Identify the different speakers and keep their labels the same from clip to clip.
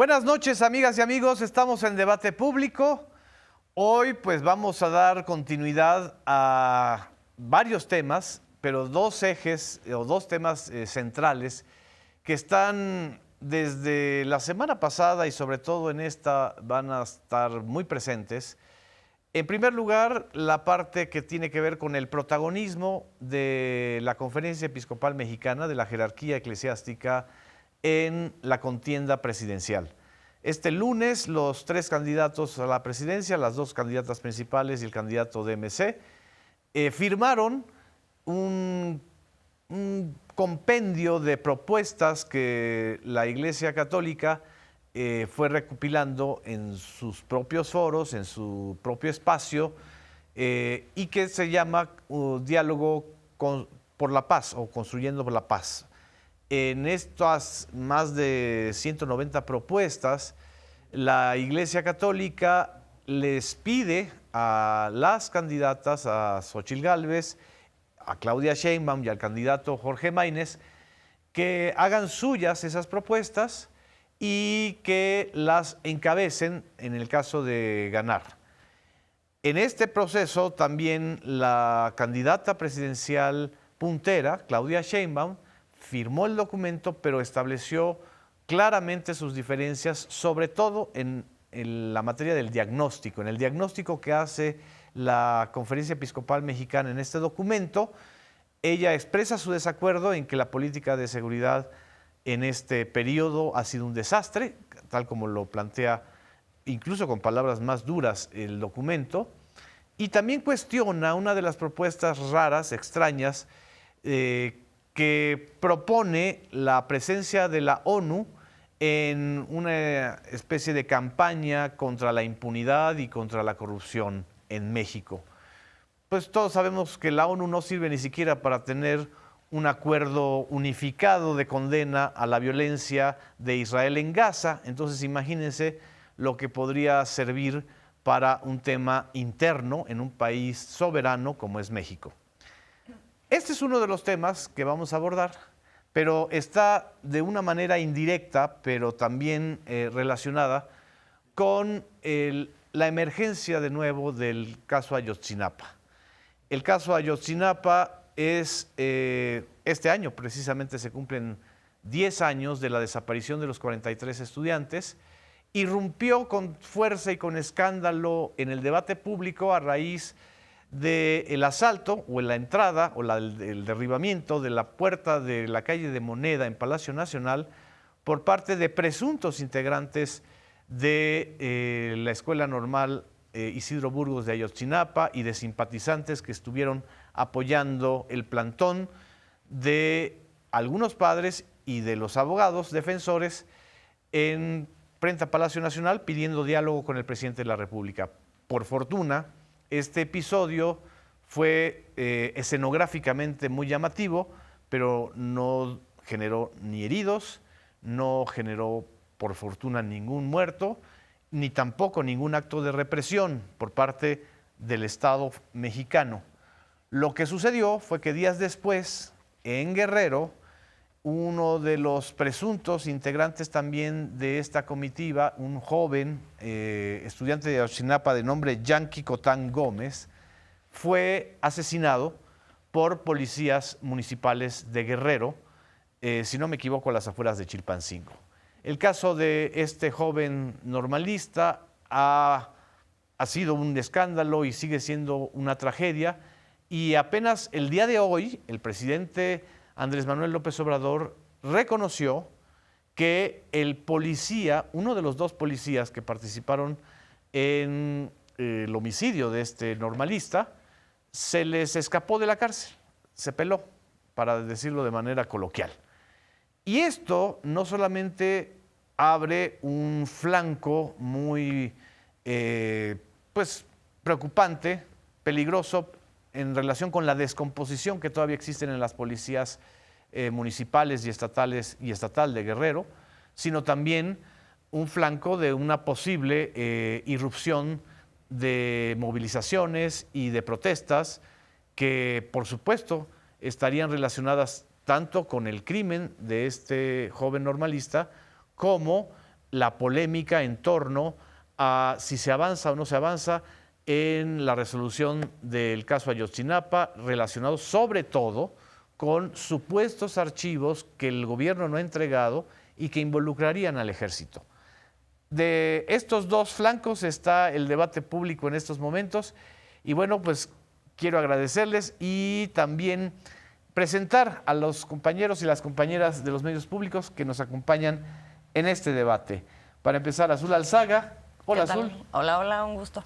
Speaker 1: Buenas noches, amigas y amigos. Estamos en Debate Público. Hoy pues vamos a dar continuidad a varios temas, pero dos ejes o dos temas centrales que están desde la semana pasada y sobre todo en esta van a estar muy presentes. En primer lugar, la parte que tiene que ver con el protagonismo de la Conferencia Episcopal Mexicana, de la jerarquía eclesiástica en la contienda presidencial. Este lunes, los tres candidatos a la presidencia, las dos candidatas principales y el candidato de MC, firmaron un compendio de propuestas que la Iglesia Católica fue recopilando en sus propios foros, en su propio espacio, y que se llama Diálogo por la Paz o Construyendo por la Paz. En estas más de 190 propuestas, la Iglesia Católica les pide a las candidatas, a Xóchitl Gálvez, a Claudia Sheinbaum y al candidato Jorge Maínez, que hagan suyas esas propuestas y que las encabecen en el caso de ganar. En este proceso también la candidata presidencial puntera, Claudia Sheinbaum, firmó el documento, pero estableció claramente sus diferencias, sobre todo en la materia del diagnóstico. En el diagnóstico que hace la Conferencia Episcopal Mexicana en este documento, ella expresa su desacuerdo en que la política de seguridad en este periodo ha sido un desastre, tal como lo plantea incluso con palabras más duras el documento, y también cuestiona una de las propuestas raras, extrañas, que propone la presencia de la ONU en una especie de campaña contra la impunidad y contra la corrupción en México. Pues todos sabemos que la ONU no sirve ni siquiera para tener un acuerdo unificado de condena a la violencia de Israel en Gaza. Entonces imagínense lo que podría servir para un tema interno en un país soberano como es México. Este es uno de los temas que vamos a abordar, pero está de una manera indirecta, pero también relacionada con la emergencia de nuevo del caso Ayotzinapa. El caso Ayotzinapa es, este año precisamente se cumplen 10 años de la desaparición de los 43 estudiantes, irrumpió con fuerza y con escándalo en el debate público a raíz del asalto o en la entrada o el derribamiento de la puerta de la calle de Moneda en Palacio Nacional por parte de presuntos integrantes de la Escuela Normal Isidro Burgos de Ayotzinapa y de simpatizantes que estuvieron apoyando el plantón de algunos padres y de los abogados defensores en frente a Palacio Nacional pidiendo diálogo con el presidente de la República. Por fortuna, este episodio fue escenográficamente muy llamativo, pero no generó ni heridos, no generó, por fortuna, ningún muerto, ni tampoco ningún acto de represión por parte del Estado mexicano. Lo que sucedió fue que días después, en Guerrero, uno de los presuntos integrantes también de esta comitiva, un joven estudiante de Ayotzinapa de nombre Yanqui Cotán Gómez, fue asesinado por policías municipales de Guerrero, si no me equivoco, a las afueras de Chilpancingo. El caso de este joven normalista ha sido un escándalo y sigue siendo una tragedia, y apenas el día de hoy el presidente Andrés Manuel López Obrador reconoció que el policía, uno de los dos policías que participaron en el homicidio de este normalista, se les escapó de la cárcel, se peló, para decirlo de manera coloquial. Y esto no solamente abre un flanco muy pues, preocupante, peligroso, en relación con la descomposición que todavía existen en las policías municipales y estatal de Guerrero, sino también un flanco de una posible irrupción de movilizaciones y de protestas que, por supuesto, estarían relacionadas tanto con el crimen de este joven normalista como la polémica en torno a si se avanza o no se avanza en la resolución del caso Ayotzinapa, relacionado sobre todo con supuestos archivos que el gobierno no ha entregado y que involucrarían al ejército. De estos dos flancos está el debate público en estos momentos y bueno, pues quiero agradecerles y también presentar a los compañeros y las compañeras de los medios públicos que nos acompañan en este debate. Para empezar, Azul Alzaga. Hola, Azul.
Speaker 2: Hola, hola, un gusto.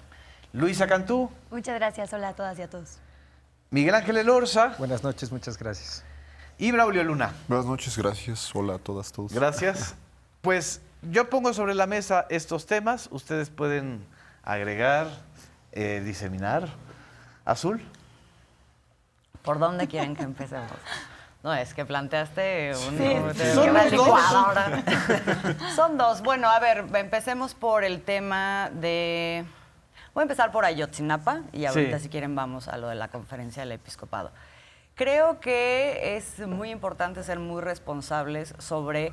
Speaker 1: Luisa Cantú.
Speaker 3: Muchas gracias, hola a todas y a todos.
Speaker 1: Miguel Ángel Elorza.
Speaker 4: Buenas noches, muchas gracias.
Speaker 1: Y Braulio Luna.
Speaker 5: Buenas noches, gracias. Hola a todas, todos.
Speaker 1: Gracias. Pues yo pongo sobre la mesa estos temas. Ustedes pueden agregar, diseminar. Azul.
Speaker 2: ¿Por dónde quieren que empecemos? No, es que planteaste
Speaker 1: Son los
Speaker 2: licuadora. Son dos. Bueno, a ver, empecemos por el tema de... Voy a empezar por Ayotzinapa y ahorita si quieren vamos a lo de la conferencia del episcopado. Creo que es muy importante ser muy responsables sobre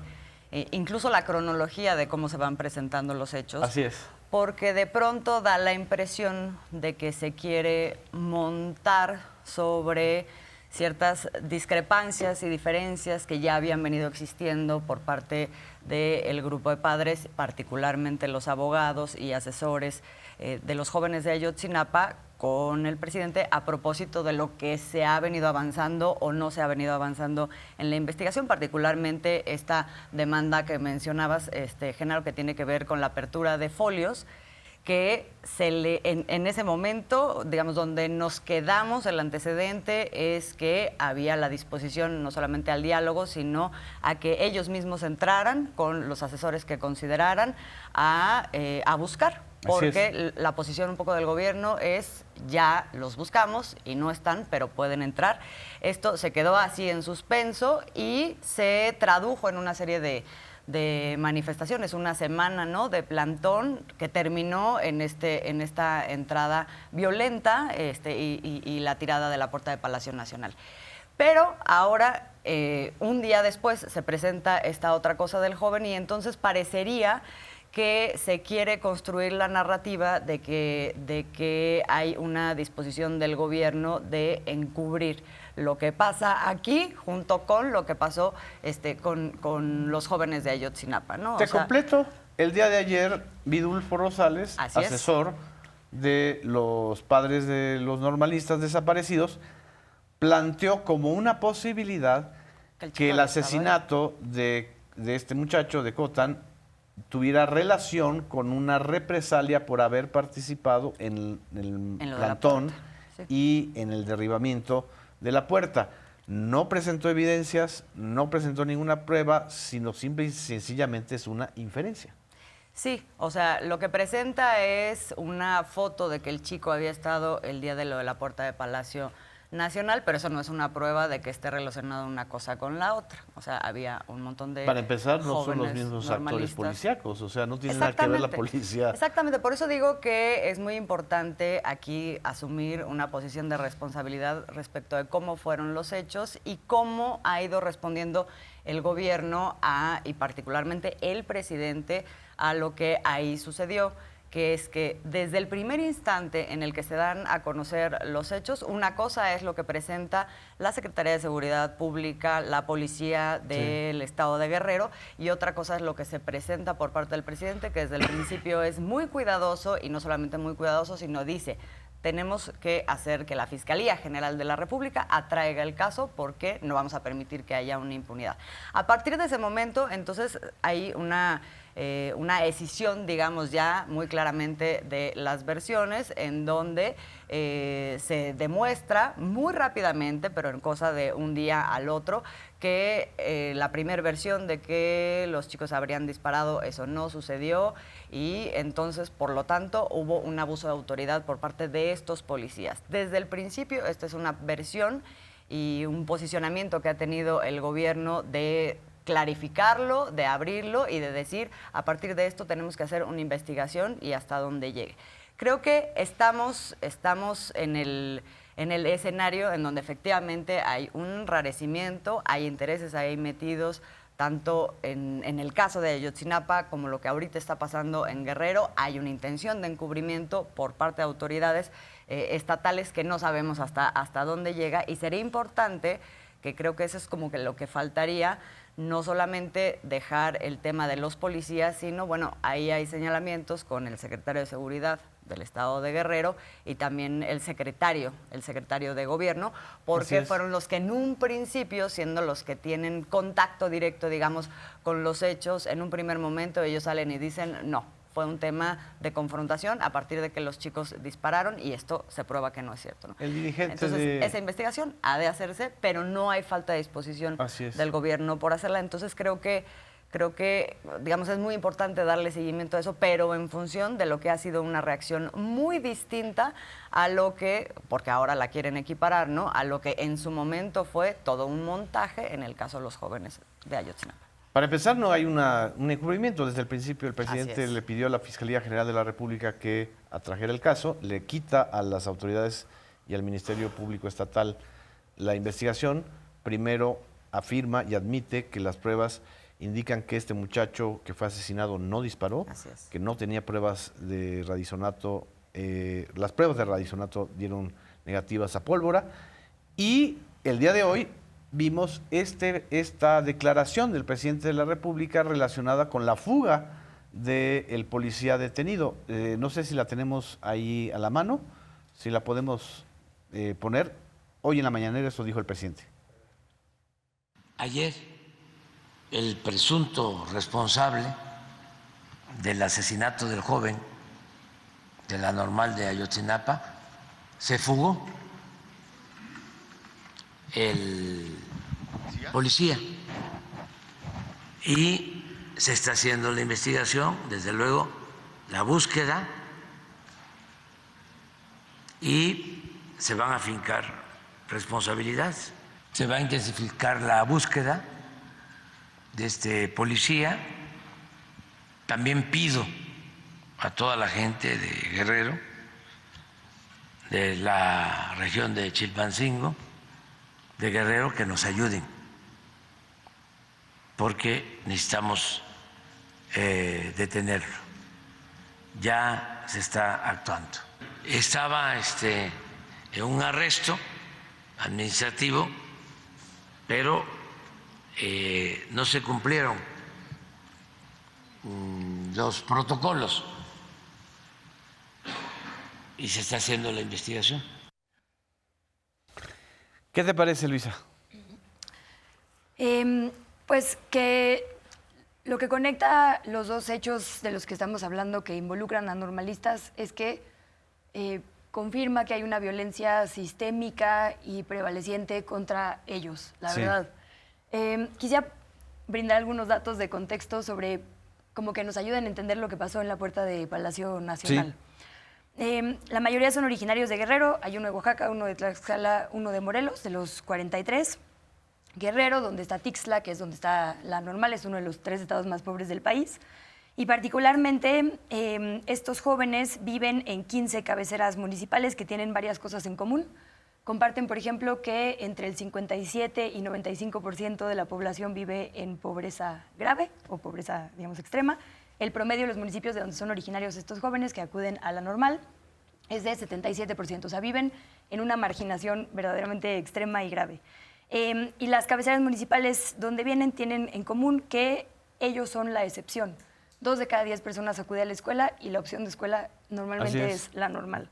Speaker 2: incluso la cronología de cómo se van presentando los hechos.
Speaker 1: Así es.
Speaker 2: Porque de pronto da la impresión de que se quiere montar sobre ciertas discrepancias y diferencias que ya habían venido existiendo por parte del grupo de padres, particularmente los abogados y asesores de los jóvenes de Ayotzinapa, con el presidente a propósito de lo que se ha venido avanzando o no se ha venido avanzando en la investigación, particularmente esta demanda que mencionabas, Genaro, que tiene que ver con la apertura de folios, que en ese momento, digamos, donde nos quedamos, el antecedente es que había la disposición no solamente al diálogo, sino a que ellos mismos entraran con los asesores que consideraran a buscar. Porque la posición un poco del gobierno es ya los buscamos y no están, pero pueden entrar. Esto se quedó así en suspenso y se tradujo en una serie de manifestaciones, una semana, ¿no?, de plantón que terminó en esta entrada violenta y la tirada de la puerta de Palacio Nacional. Pero ahora, un día después, se presenta esta otra cosa del joven y entonces parecería que se quiere construir la narrativa de que hay una disposición del gobierno de encubrir lo que pasa aquí junto con lo que pasó con los jóvenes de Ayotzinapa, ¿no?
Speaker 1: Te completo. El día de ayer, Vidulfo Rosales, asesor de los padres de los normalistas desaparecidos, planteó como una posibilidad que el asesinato de este muchacho de Cotán tuviera relación con una represalia por haber participado en el plantón y en el derribamiento de la puerta. No presentó evidencias, no presentó ninguna prueba, sino simple y sencillamente es una inferencia.
Speaker 2: Sí, o sea, lo que presenta es una foto de que el chico había estado el día de lo de la puerta de Palacio Nacional, pero eso no es una prueba de que esté relacionada una cosa con la otra. O sea, había un montón de...
Speaker 1: Para empezar, no son los mismos actores policíacos, o sea, no tiene nada que ver la policía.
Speaker 2: Exactamente, por eso digo que es muy importante aquí asumir una posición de responsabilidad respecto de cómo fueron los hechos y cómo ha ido respondiendo el gobierno y particularmente el presidente a lo que ahí sucedió, que es que desde el primer instante en el que se dan a conocer los hechos, una cosa es lo que presenta la Secretaría de Seguridad Pública, la Policía del Estado de Guerrero, y otra cosa es lo que se presenta por parte del presidente, que desde el principio es muy cuidadoso, y no solamente muy cuidadoso, sino dice: tenemos que hacer que la Fiscalía General de la República atraiga el caso porque no vamos a permitir que haya una impunidad. A partir de ese momento, entonces, hay una escisión, digamos, ya muy claramente de las versiones, en donde se demuestra muy rápidamente, pero en cosa de un día al otro, que la primera versión de que los chicos habrían disparado, eso no sucedió, y entonces, por lo tanto, hubo un abuso de autoridad por parte de estos policías. Desde el principio, esta es una versión y un posicionamiento que ha tenido el gobierno de clarificarlo, de abrirlo y de decir: a partir de esto tenemos que hacer una investigación y hasta donde llegue. Creo que estamos en el escenario en donde efectivamente hay un enrarecimiento, hay intereses ahí metidos tanto en el caso de Ayotzinapa como lo que ahorita está pasando en Guerrero, hay una intención de encubrimiento por parte de autoridades estatales que no sabemos hasta dónde llega, y sería importante, que creo que eso es como que lo que faltaría, no solamente dejar el tema de los policías, sino, bueno, ahí hay señalamientos con el secretario de Seguridad del Estado de Guerrero y también el secretario de Gobierno, porque fueron los que en un principio, siendo los que tienen contacto directo, digamos, con los hechos, en un primer momento ellos salen y dicen no. Fue un tema de confrontación a partir de que los chicos dispararon y esto se prueba que no es cierto, ¿no?
Speaker 1: El dirigente
Speaker 2: Entonces, esa investigación ha de hacerse, pero no hay falta de disposición del gobierno por hacerla. Entonces, creo que, digamos, es muy importante darle seguimiento a eso, pero en función de lo que ha sido una reacción muy distinta a lo que, porque ahora la quieren equiparar, ¿no?, a lo que en su momento fue todo un montaje en el caso de los jóvenes de Ayotzinapa.
Speaker 1: Para empezar, no hay un encubrimiento. Desde el principio el presidente le pidió a la Fiscalía General de la República que atrajera el caso, le quita a las autoridades y al Ministerio Público Estatal la investigación. Primero afirma y admite que las pruebas indican que este muchacho que fue asesinado no disparó, que no tenía pruebas de radisonato, las pruebas de radisonato dieron negativas a pólvora, y el día de hoy vimos esta declaración del presidente de la República relacionada con la fuga del policía detenido. No sé si la tenemos ahí a la mano, si la podemos poner. Hoy en la mañanera eso dijo el presidente.
Speaker 4: Ayer, el presunto responsable del asesinato del joven de la Normal de Ayotzinapa se fugó. El policía, y se está haciendo la investigación, desde luego la búsqueda, y se van a afincar responsabilidades, se va a intensificar la búsqueda de este policía. También pido a toda la gente de Guerrero, de la región de Chilpancingo, de Guerrero, que nos ayuden, porque necesitamos detenerlo. Ya se está actuando. Estaba en un arresto administrativo, pero no se cumplieron los protocolos y se está haciendo la investigación.
Speaker 1: ¿Qué te parece, Luisa?
Speaker 3: Pues que lo que conecta los dos hechos de los que estamos hablando que involucran a normalistas es que confirma que hay una violencia sistémica y prevaleciente contra ellos, la verdad. Quisiera brindar algunos datos de contexto sobre como que nos ayuden a entender lo que pasó en la puerta de Palacio Nacional. La mayoría son originarios de Guerrero, hay uno de Oaxaca, uno de Tlaxcala, uno de Morelos, de los 43. Guerrero, donde está Tixla, que es donde está la Normal, es uno de los 3 estados más pobres del país. Y particularmente estos jóvenes viven en 15 cabeceras municipales que tienen varias cosas en común. Comparten, por ejemplo, que entre el 57 y 95% de la población vive en pobreza grave o pobreza, digamos, extrema. El promedio de los municipios de donde son originarios estos jóvenes que acuden a la Normal es de 77%, o sea, viven en una marginación verdaderamente extrema y grave. Y las cabeceras municipales donde vienen tienen en común que ellos son la excepción. 2 de cada 10 personas acude a la escuela y la opción de escuela normalmente es la Normal.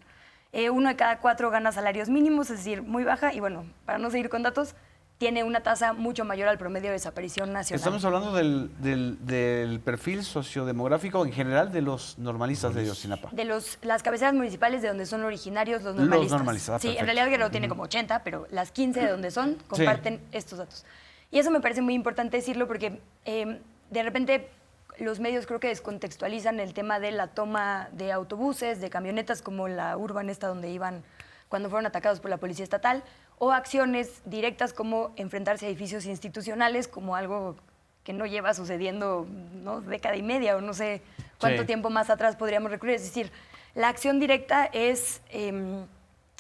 Speaker 3: 1 de cada 4 gana salarios mínimos, es decir, muy baja, y bueno, para no seguir con datos, tiene una tasa mucho mayor al promedio de desaparición nacional.
Speaker 1: Estamos hablando del perfil sociodemográfico en general de los normalistas de Ayotzinapa.
Speaker 3: De las cabeceras municipales de donde son originarios los normalistas.
Speaker 1: Los normalistas,
Speaker 3: sí,
Speaker 1: perfecto.
Speaker 3: En realidad Guerrero tiene como 80, pero las 15 de donde son comparten estos datos. Y eso me parece muy importante decirlo porque de repente los medios creo que descontextualizan el tema de la toma de autobuses, de camionetas como la Urban esta donde iban cuando fueron atacados por la policía estatal, o acciones directas como enfrentarse a edificios institucionales como algo que no lleva sucediendo, ¿no?, década y media o no sé cuánto tiempo más atrás podríamos recurrir. Es decir, la acción directa es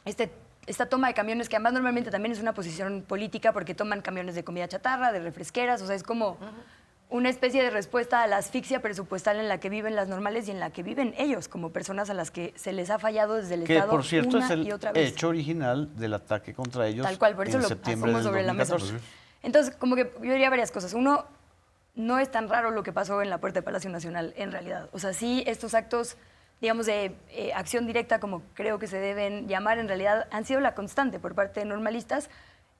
Speaker 3: este esta toma de camiones, que además normalmente también es una posición política porque toman camiones de comida chatarra, de refresqueras, o sea, es como una especie de respuesta a la asfixia presupuestal en la que viven las normales y en la que viven ellos como personas a las que se les ha fallado desde el
Speaker 6: Que,
Speaker 3: Estado
Speaker 6: por cierto,
Speaker 3: una
Speaker 6: es el
Speaker 3: y otra vez.
Speaker 6: hecho original del ataque contra ellos
Speaker 3: Tal cual, por eso
Speaker 6: en
Speaker 3: lo
Speaker 6: septiembre
Speaker 3: pongo
Speaker 6: del
Speaker 3: sobre la mesa.
Speaker 6: 2014.
Speaker 3: Entonces, como que yo diría varias cosas. Uno, no es tan raro lo que pasó en la puerta de Palacio Nacional, en realidad. O sea, sí, estos actos, digamos, de acción directa, como creo que se deben llamar, en realidad han sido la constante por parte de normalistas,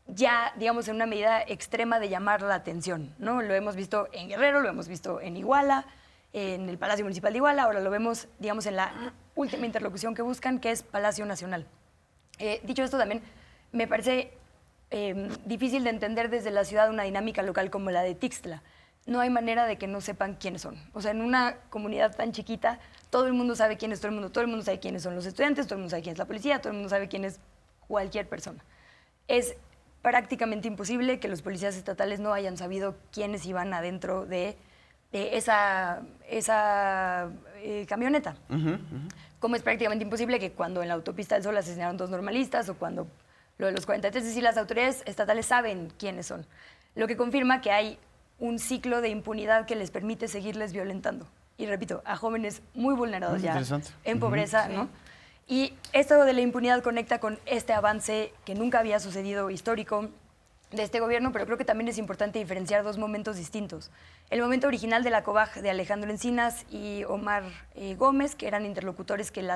Speaker 3: ya, digamos, en una medida extrema de llamar la atención, ¿no? Lo hemos visto en Guerrero, lo hemos visto en Iguala, en el Palacio Municipal de Iguala, ahora lo vemos, digamos, en la última interlocución que buscan, que es Palacio Nacional. Dicho esto, también me parece difícil de entender desde la ciudad una dinámica local como la de Tixtla. No hay manera de que no sepan quiénes son. O sea, en una comunidad tan chiquita, todo el mundo sabe quién es todo el mundo sabe quiénes son los estudiantes, todo el mundo sabe quién es la policía, todo el mundo sabe quién es cualquier persona. Es prácticamente imposible que los policías estatales no hayan sabido quiénes iban adentro de esa camioneta. Como es prácticamente imposible que cuando en la autopista del Sol asesinaron 2 normalistas o cuando lo de los 43, es decir, las autoridades estatales saben quiénes son. Lo que confirma que hay un ciclo de impunidad que les permite seguirles violentando. Y repito, a jóvenes muy vulnerados ya, en pobreza, ¿no? Y esto de la impunidad conecta con este avance que nunca había sucedido histórico de este gobierno, pero creo que también es importante diferenciar 2 momentos distintos. El momento original de la COBAG de Alejandro Encinas y Omar Gómez, que eran interlocutores que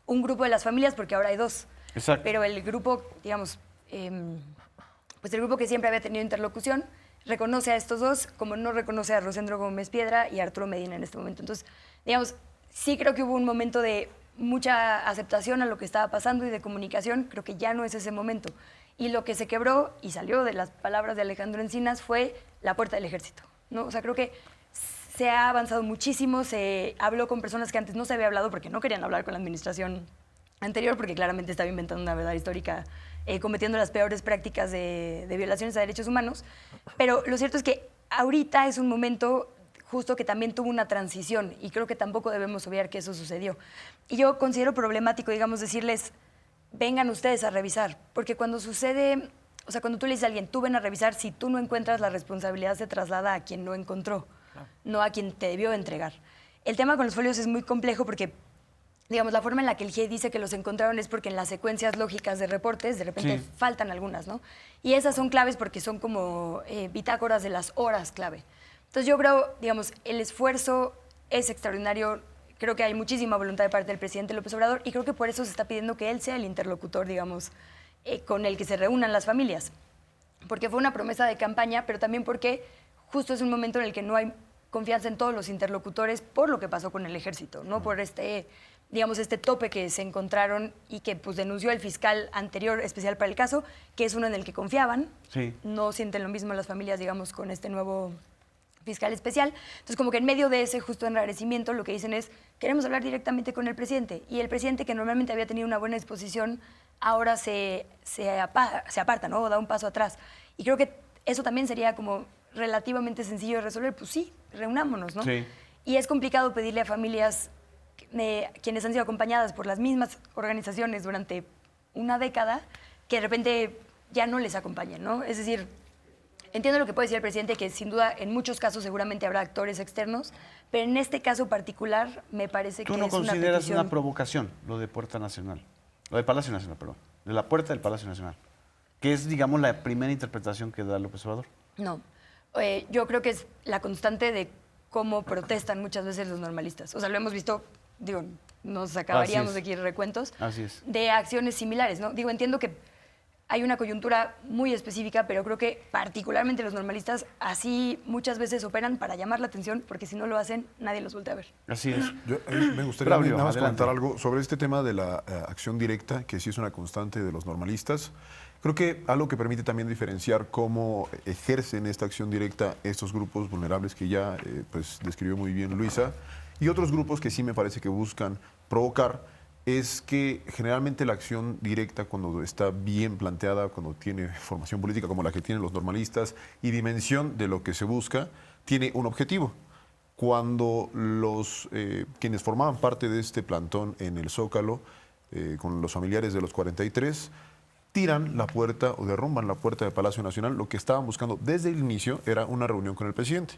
Speaker 3: un grupo de las familias, porque ahora hay 2.
Speaker 6: Exacto.
Speaker 3: Pero el grupo, digamos, pues el grupo que siempre había tenido interlocución, reconoce a estos 2 como no reconoce a Rosendro Gómez Piedra y a Arturo Medina en este momento. Entonces, digamos, sí creo que hubo un momento de mucha aceptación a lo que estaba pasando y de comunicación. Creo que ya no es ese momento. Y lo que se quebró y salió de las palabras de Alejandro Encinas fue la puerta del ejército, ¿no? O sea, creo que se ha avanzado muchísimo, se habló con personas que antes no se había hablado porque no querían hablar con la administración anterior, porque claramente estaba inventando una verdad histórica, cometiendo las peores prácticas de violaciones a derechos humanos. Pero lo cierto es que ahorita es un momento justo que también tuvo una transición y creo que tampoco debemos obviar que eso sucedió. Y yo considero problemático, digamos, decirles, vengan ustedes a revisar, porque cuando sucede, o sea, cuando tú le dices a alguien, tú ven a revisar, si tú no encuentras, la responsabilidad se traslada a quien no encontró, no a quien te debió entregar. El tema con los folios es muy complejo porque, digamos, la forma en la que el GIEI dice que los encontraron es porque en las secuencias lógicas de reportes de repente faltan algunas, ¿no? Y esas son claves porque son como bitácoras de las horas clave. Entonces yo creo, digamos, el esfuerzo es extraordinario. Creo que hay muchísima voluntad de parte del presidente López Obrador y creo que por eso se está pidiendo que él sea el interlocutor, digamos, con el que se reúnan las familias. Porque fue una promesa de campaña, pero también porque justo es un momento en el que no hay confianza en todos los interlocutores por lo que pasó con el ejército, ¿no? Por digamos, este tope que se encontraron y que pues denunció el fiscal anterior especial para el caso, que es uno en el que confiaban.
Speaker 6: Sí.
Speaker 3: No sienten lo mismo las familias, digamos, con este nuevo fiscal especial. Entonces, como que en medio de ese justo enrarecimiento, lo que dicen es, queremos hablar directamente con el presidente. Y el presidente, que normalmente había tenido una buena disposición, ahora se aparta, ¿no? O da un paso atrás. Y creo que eso también sería como relativamente sencillo de resolver. Pues sí, reunámonos, ¿no?
Speaker 6: Sí.
Speaker 3: Y es complicado pedirle a familias quienes han sido acompañadas por las mismas organizaciones durante una década, que de repente ya no les acompañen, ¿no? Es decir, entiendo lo que puede decir el presidente, que sin duda en muchos casos seguramente habrá actores externos, pero en este caso particular me parece que
Speaker 6: ¿Tú no
Speaker 3: es una
Speaker 6: consideras
Speaker 3: petición.
Speaker 6: una provocación lo de Puerta Nacional? Lo de Palacio Nacional, perdón. De la puerta del Palacio Nacional. Que es, digamos, la primera interpretación que da López Obrador.
Speaker 3: No. Yo creo que es la constante de cómo protestan muchas veces los normalistas. O sea, lo hemos visto, digo, nos acabaríamos de aquí recuentos
Speaker 6: Así es.
Speaker 3: de acciones similares, ¿no? Digo, entiendo que hay una coyuntura muy específica, pero creo que particularmente los normalistas así muchas veces operan para llamar la atención, porque si no lo hacen, nadie los voltea a ver.
Speaker 6: Así es.
Speaker 5: Yo me gustaría
Speaker 6: Braulio,
Speaker 5: nada más
Speaker 6: adelante.
Speaker 5: comentar algo sobre este tema de la acción directa, que sí es una constante de los normalistas. Creo que algo que permite también diferenciar cómo ejercen esta acción directa estos grupos vulnerables que ya pues describió muy bien Luisa, y otros grupos que sí me parece que buscan provocar, es que generalmente la acción directa, cuando está bien planteada, cuando tiene formación política como la que tienen los normalistas y dimensión de lo que se busca, tiene un objetivo. Cuando quienes formaban parte de este plantón en el Zócalo, con los familiares de los 43, tiran la puerta o derrumban la puerta del Palacio Nacional. Lo que estaban buscando desde el inicio era una reunión con el presidente.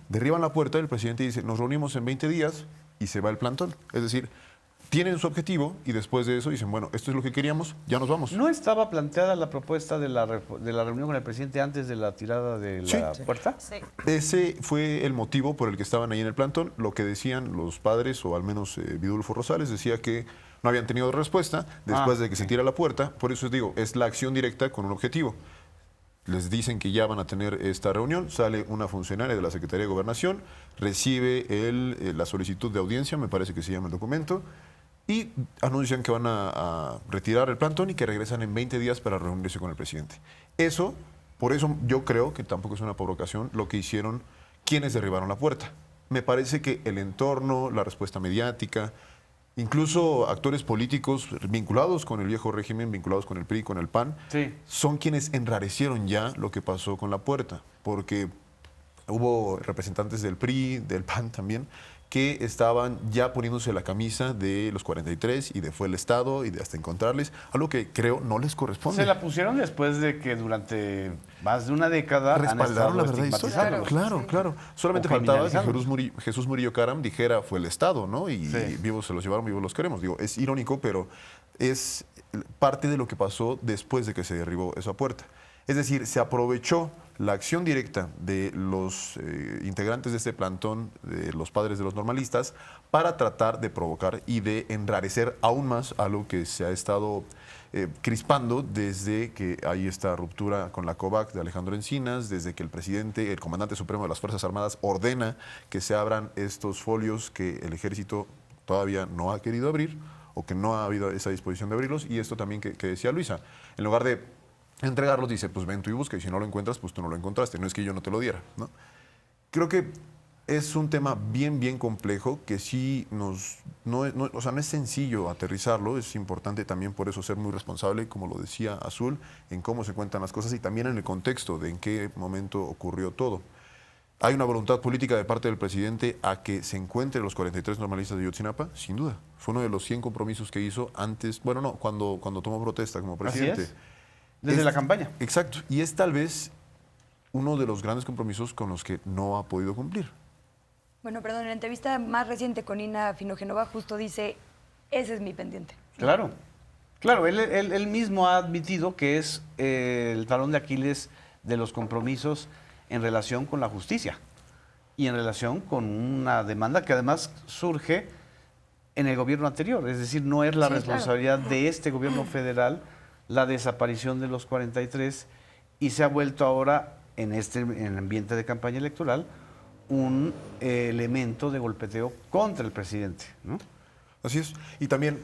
Speaker 5: Derriban la puerta, el presidente dice, nos reunimos en 20 días y se va el plantón. Es decir, tienen su objetivo y después de eso dicen, bueno, esto es lo que queríamos, ya nos vamos.
Speaker 6: ¿No estaba planteada la propuesta de la reunión con el presidente antes de la tirada de la puerta?
Speaker 2: Sí.
Speaker 5: Ese fue el motivo por el que estaban ahí en el plantón. Lo que decían los padres, o al menos Vidulfo Rosales, decía que no habían tenido respuesta después de que se tira la puerta. Por eso digo, es la acción directa con un objetivo. Les dicen que ya van a tener esta reunión, sale una funcionaria de la Secretaría de Gobernación, recibe la solicitud de audiencia, me parece que se llama el documento, y anuncian que van a retirar el plantón y que regresan en 20 días para reunirse con el presidente. Por eso yo creo que tampoco es una provocación lo que hicieron quienes derribaron la puerta. Me parece que el entorno, la respuesta mediática, incluso actores políticos vinculados con el viejo régimen, vinculados con el PRI, con el PAN, son quienes enrarecieron ya lo que pasó con la puerta, porque hubo representantes del PRI, del PAN también, que estaban ya poniéndose la camisa de los 43 y de fue el Estado y de hasta encontrarles, algo que creo no les corresponde.
Speaker 6: Se la pusieron después de que durante más de una década
Speaker 5: respaldaron la verdad
Speaker 6: histórica.
Speaker 5: Claro, claro. Solamente
Speaker 6: O
Speaker 5: faltaba que
Speaker 6: criminalizándolos.
Speaker 5: Jesús Murillo Caram dijera fue el Estado, ¿no? Y vivos se los llevaron, vivos los queremos. Digo, es irónico, pero es parte de lo que pasó después de que se derribó esa puerta. Es decir, se aprovechó la acción directa de los integrantes de este plantón, de los padres de los normalistas, para tratar de provocar y de enrarecer aún más algo que se ha estado crispando desde que hay esta ruptura con la COVAC de Alejandro Encinas, desde que el presidente, el comandante supremo de las Fuerzas Armadas, ordena que se abran estos folios que el ejército todavía no ha querido abrir o que no ha habido esa disposición de abrirlos. Y esto también que decía Luisa, en lugar de entregarlos, dice, pues ven tú y busca, y si no lo encuentras, pues tú no lo encontraste, no es que yo no te lo diera, ¿no? Creo que es un tema bien, bien complejo que sí no es sencillo aterrizarlo, es importante también por eso ser muy responsable, como lo decía Azul, en cómo se cuentan las cosas y también en el contexto de en qué momento ocurrió todo. ¿Hay una voluntad política de parte del presidente a que se encuentren los 43 normalistas de Ayotzinapa? Sin duda. Fue uno de los 100 compromisos que hizo antes, bueno, no, cuando tomó protesta como presidente.
Speaker 6: Así es. Desde la campaña.
Speaker 5: Exacto. Y es tal vez uno de los grandes compromisos con los que no ha podido cumplir.
Speaker 3: Bueno, perdón, en la entrevista más reciente con Ina Finogenova justo dice, ese es mi pendiente.
Speaker 6: Claro, claro, él mismo ha admitido que es el talón de Aquiles de los compromisos en relación con la justicia y en relación con una demanda que además surge en el gobierno anterior. Es decir, no es la responsabilidad de este gobierno federal la desaparición de los 43 y se ha vuelto ahora en el ambiente de campaña electoral un elemento de golpeteo contra el presidente, ¿no?
Speaker 5: Así es. Y también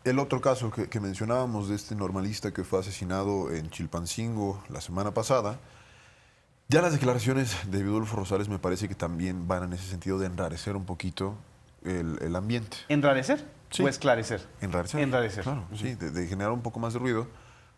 Speaker 5: el otro caso que mencionábamos de este normalista que fue asesinado en Chilpancingo la semana pasada, ya las declaraciones de Vidulfo Rosales me parece que también van en ese sentido de enrarecer un poquito el ambiente.
Speaker 6: ¿Enrarecer
Speaker 5: Sí.
Speaker 6: o esclarecer?
Speaker 5: Enrarecer.
Speaker 6: Enrarecer.
Speaker 5: Claro, sí, de generar un poco más de ruido,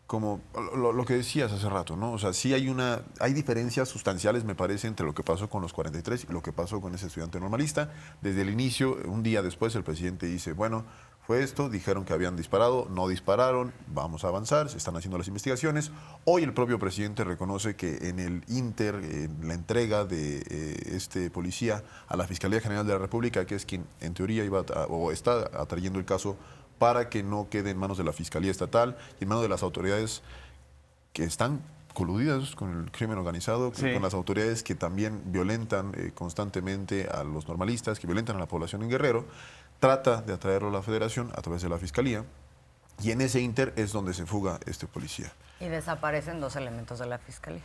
Speaker 5: como lo que decías hace rato, ¿no? O sea, sí hay diferencias sustanciales, me parece, entre lo que pasó con los 43 y lo que pasó con ese estudiante normalista. Desde el inicio, un día después, el presidente dice, bueno, fue esto, dijeron que habían disparado, no dispararon, vamos a avanzar, se están haciendo las investigaciones. Hoy el propio presidente reconoce que en el en la entrega de este policía a la Fiscalía General de la República, que es quien en teoría está atrayendo el caso para que no quede en manos de la Fiscalía Estatal y en manos de las autoridades que están coludidas con el crimen organizado, con las autoridades que también violentan constantemente a los normalistas, que violentan a la población en Guerrero, trata de atraerlo a la Federación a través de la Fiscalía, y en ese inter es donde se fuga este policía.
Speaker 2: Y desaparecen 2 elementos de la Fiscalía.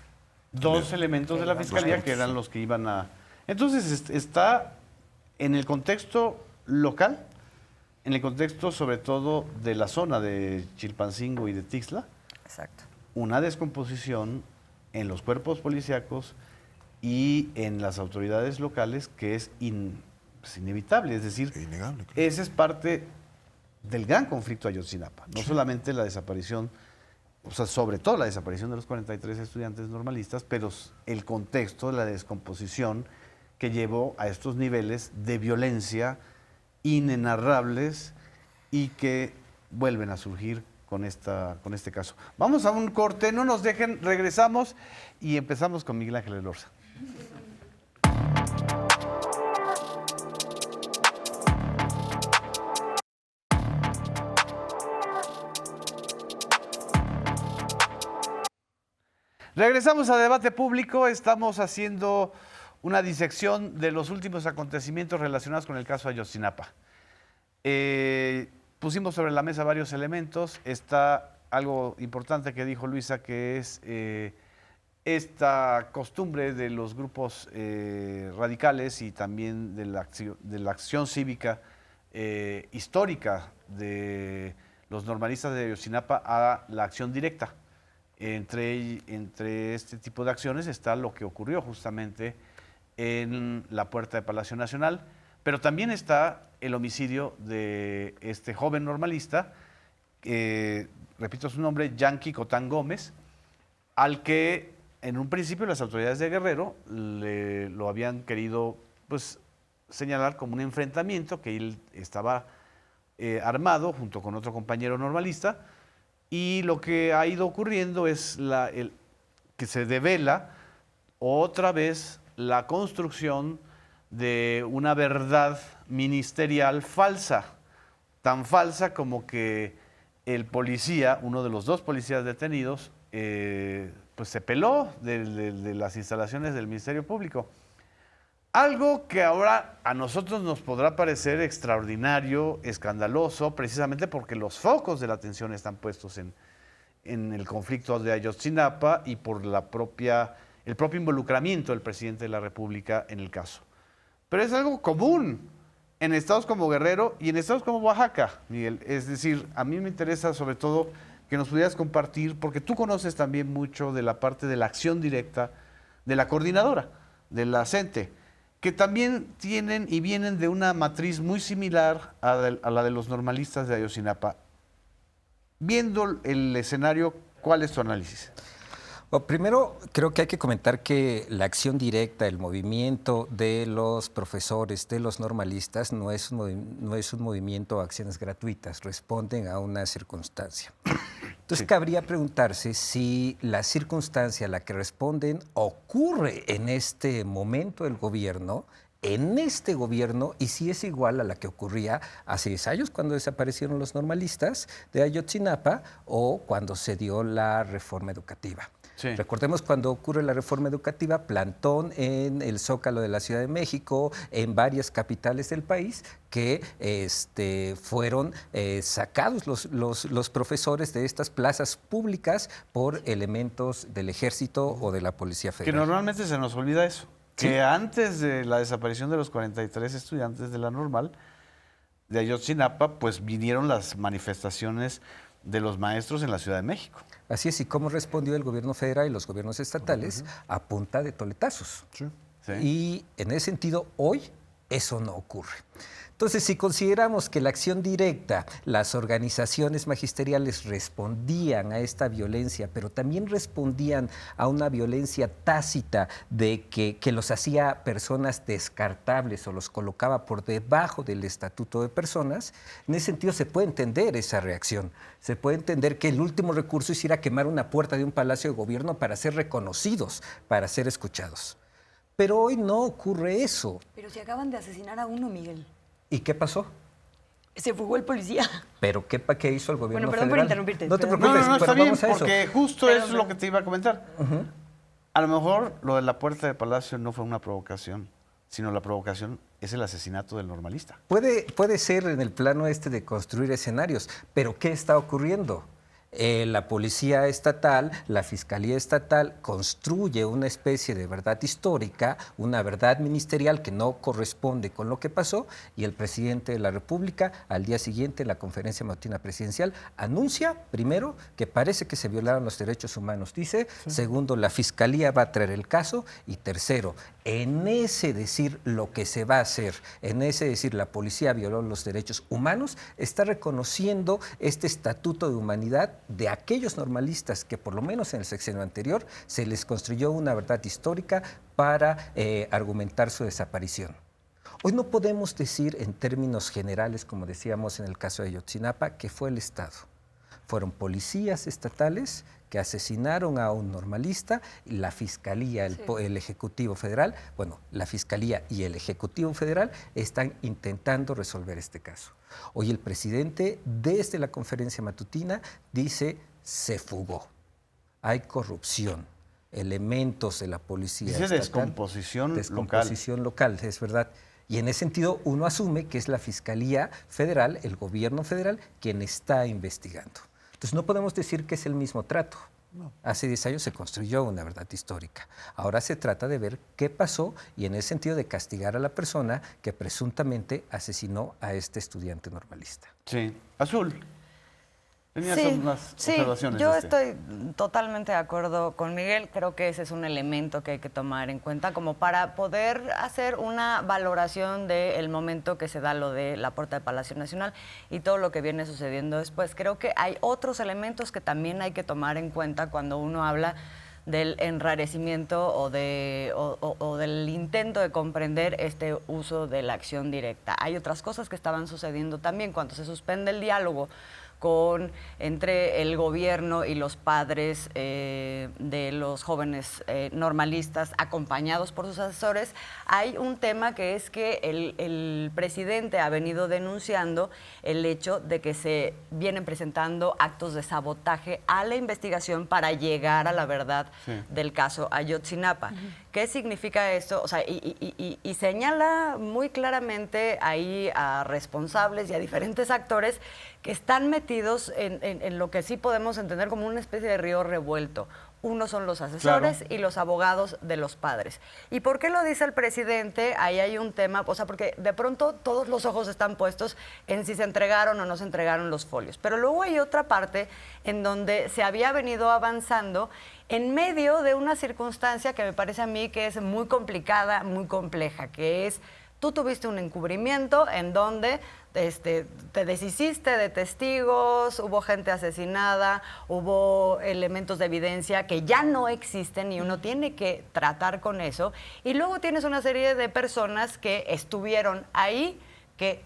Speaker 6: Dos elementos de la Fiscalía que eran los que iban a... Entonces está en el contexto local, en el contexto sobre todo de la zona de Chilpancingo y de Tixla,
Speaker 2: Exacto.
Speaker 6: una descomposición en los cuerpos policíacos y en las autoridades locales que es inevitable. Es decir,
Speaker 5: Innegable, claro.
Speaker 6: ese es parte del gran conflicto Ayotzinapa. No solamente la desaparición, o sea, sobre todo la desaparición de los 43 estudiantes normalistas, pero el contexto de la descomposición que llevó a estos niveles de violencia inenarrables y que vuelven a surgir con este caso. Vamos a un corte, no nos dejen, regresamos y empezamos con Miguel Ángel Elorza. Regresamos a Debate Público, estamos haciendo una disección de los últimos acontecimientos relacionados con el caso Ayotzinapa. Pusimos sobre la mesa varios elementos, está algo importante que dijo Luisa, que es esta costumbre de los grupos radicales y también de la acción cívica histórica de los normalistas de Ayotzinapa a la acción directa. Entre este tipo de acciones está lo que ocurrió justamente en la puerta de Palacio Nacional, pero también está el homicidio de este joven normalista, repito su nombre, Yanqui Cotán Gómez, al que en un principio las autoridades de Guerrero lo habían querido pues, señalar como un enfrentamiento, que él estaba armado junto con otro compañero normalista, y lo que ha ido ocurriendo es que se devela otra vez la construcción de una verdad ministerial falsa, tan falsa como que el policía, uno de los dos policías detenidos, pues se peló de las instalaciones del Ministerio Público. Algo que ahora a nosotros nos podrá parecer extraordinario, escandaloso, precisamente porque los focos de la atención están puestos en el conflicto de Ayotzinapa y por el propio involucramiento del presidente de la República en el caso. Pero es algo común en estados como Guerrero y en estados como Oaxaca, Miguel. Es decir, a mí me interesa sobre todo que nos pudieras compartir, porque tú conoces también mucho de la parte de la acción directa de la coordinadora, de la CENTE, que también tienen y vienen de una matriz muy similar a la de los normalistas de Ayotzinapa. Viendo el escenario, ¿cuál es tu análisis?
Speaker 7: Bueno, primero, creo que hay que comentar que la acción directa, el movimiento de los profesores, de los normalistas, no es un movimiento a acciones gratuitas, responden a una circunstancia. Entonces, cabría preguntarse si la circunstancia a la que responden ocurre en este momento del gobierno, y si es igual a la que ocurría hace 10 años cuando desaparecieron los normalistas de Ayotzinapa o cuando se dio la reforma educativa. Sí. Recordemos cuando ocurre la reforma educativa, plantón en el Zócalo de la Ciudad de México, en varias capitales del país, que fueron sacados los profesores de estas plazas públicas por elementos del Ejército o de la Policía Federal.
Speaker 6: Que normalmente se nos olvida eso, ¿sí? Que antes de la desaparición de los 43 estudiantes de la Normal de Ayotzinapa, pues vinieron las manifestaciones de los maestros en la Ciudad de México.
Speaker 7: Así es, y cómo respondió el gobierno federal y los gobiernos estatales a punta de toletazos. Sí. Sí. Y en ese sentido, hoy eso no ocurre. Entonces, si consideramos que la acción directa, las organizaciones magisteriales respondían a esta violencia, pero también respondían a una violencia tácita de que los hacía personas descartables o los colocaba por debajo del estatuto de personas, en ese sentido se puede entender esa reacción. Se puede entender que el último recurso es ir a quemar una puerta de un palacio de gobierno para ser reconocidos, para ser escuchados. Pero hoy no ocurre eso.
Speaker 3: Pero si acaban de asesinar a uno, Miguel.
Speaker 7: ¿Y qué pasó?
Speaker 3: Se fugó el policía.
Speaker 7: ¿Pero qué hizo el gobierno federal?
Speaker 3: Perdón por interrumpirte.
Speaker 7: No te preocupes,
Speaker 6: no, está
Speaker 7: pero
Speaker 6: bien,
Speaker 7: vamos a eso.
Speaker 6: porque justo eso es lo que te iba a comentar. A lo mejor lo de la puerta de Palacio no fue una provocación, sino la provocación es el asesinato del normalista.
Speaker 7: Puede ser en el plano de construir escenarios, pero ¿qué está ocurriendo? La policía estatal, la fiscalía estatal construye una especie de verdad histórica, una verdad ministerial que no corresponde con lo que pasó, y el presidente de la República al día siguiente en la conferencia matutina presidencial anuncia, primero, que parece que se violaron los derechos humanos, dice, segundo, la fiscalía va a traer el caso, y tercero, en ese decir lo que se va a hacer, en ese decir la policía violó los derechos humanos, está reconociendo este estatuto de humanidad de aquellos normalistas que por lo menos en el sexenio anterior se les construyó una verdad histórica para argumentar su desaparición. Hoy no podemos decir en términos generales, como decíamos en el caso de Ayotzinapa, que fue el Estado. Fueron policías estatales que asesinaron a un normalista, y la Fiscalía, el Ejecutivo Federal, bueno, la Fiscalía y el Ejecutivo Federal están intentando resolver este caso. Hoy el presidente, desde la conferencia matutina, dice, se fugó, hay corrupción, elementos de la policía
Speaker 6: Dice
Speaker 7: estatal, descomposición local, es verdad. Y en ese sentido uno asume que es la Fiscalía Federal, el gobierno federal, quien está investigando. Entonces no podemos decir que es el mismo trato. No. Hace 10 años se construyó una verdad histórica. Ahora se trata de ver qué pasó y en ese sentido de castigar a la persona que presuntamente asesinó a este estudiante normalista.
Speaker 6: Sí. Azul. Tenías unas
Speaker 2: sí,
Speaker 6: observaciones.
Speaker 2: Yo estoy totalmente de acuerdo con Miguel. Creo que ese es un elemento que hay que tomar en cuenta como para poder hacer una valoración del momento que se da lo de la puerta de Palacio Nacional y todo lo que viene sucediendo después. Creo que hay otros elementos que también hay que tomar en cuenta cuando uno habla del enrarecimiento o del intento de comprender este uso de la acción directa. Hay otras cosas que estaban sucediendo también cuando se suspende el diálogo entre el gobierno y los padres de los jóvenes normalistas acompañados por sus asesores. Hay un tema que es que el presidente ha venido denunciando el hecho de que se vienen presentando actos de sabotaje a la investigación para llegar a la verdad del caso Ayotzinapa. ¿Qué significa esto? O sea, y señala muy claramente ahí a responsables y a diferentes actores que están metidos en lo que sí podemos entender como una especie de río revuelto. Uno son los asesores y los abogados de los padres. ¿Y por qué lo dice el presidente? Ahí hay un tema, o sea, porque de pronto todos los ojos están puestos en si se entregaron o no se entregaron los folios. Pero luego hay otra parte en donde se había venido avanzando en medio de una circunstancia que me parece a mí que es muy complicada, muy compleja, que es tú tuviste un encubrimiento en donde te deshiciste de testigos, hubo gente asesinada, hubo elementos de evidencia que ya no existen y uno tiene que tratar con eso. Y luego tienes una serie de personas que estuvieron ahí, que